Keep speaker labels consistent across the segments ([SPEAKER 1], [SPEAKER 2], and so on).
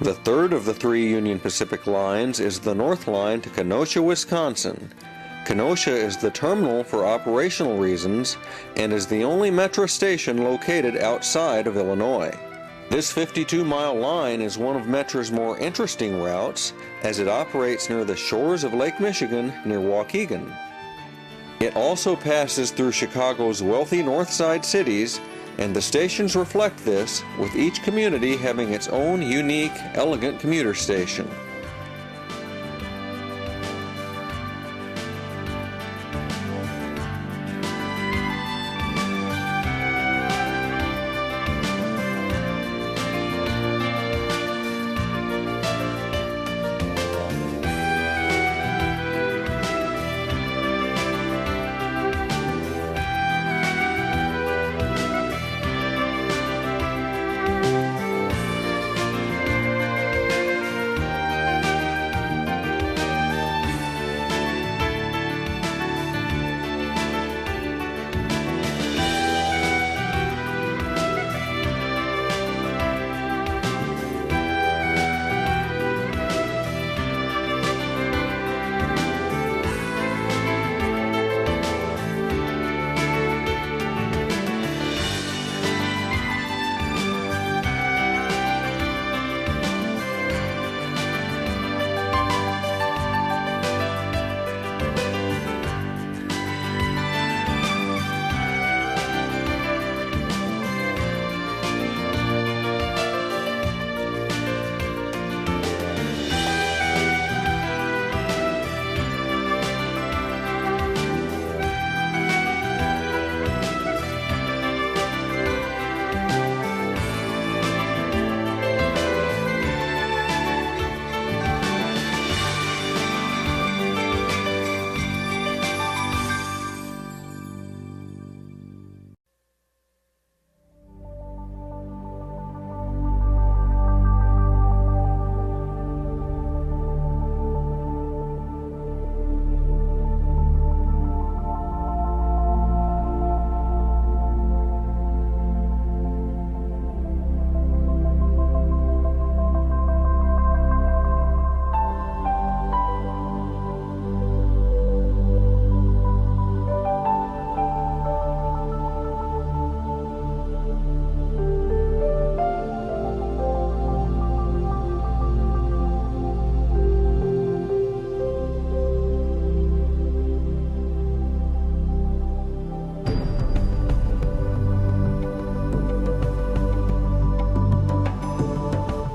[SPEAKER 1] The third of the three Union Pacific lines is the North Line to Kenosha, Wisconsin. Kenosha is the terminal for operational reasons and is the only Metra station located outside of Illinois. This 52-mile line is one of Metra's more interesting routes as it operates near the shores of Lake Michigan near Waukegan. It also passes through Chicago's wealthy north side cities, and the stations reflect this, with each community having its own unique, elegant commuter station.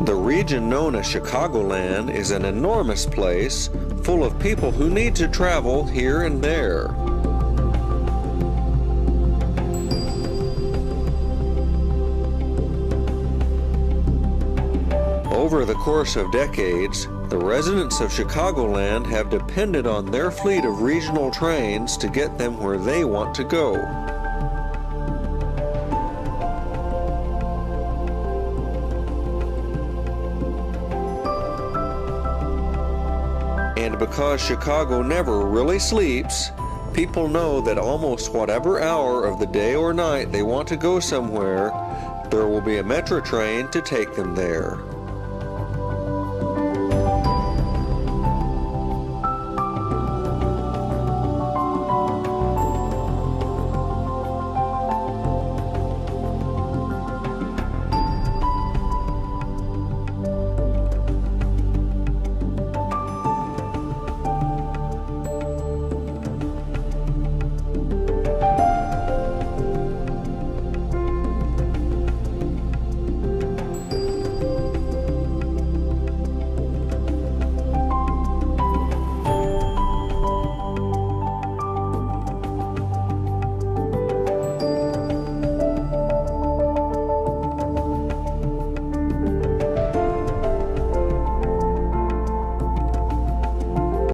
[SPEAKER 1] The region known as Chicagoland is an enormous place full of people who need to travel here and there. Over the course of decades, the residents of Chicagoland have depended on their fleet of regional trains to get them where they want to go. And because Chicago never really sleeps, people know that almost whatever hour of the day or night they want to go somewhere, there will be a Metra train to take them there.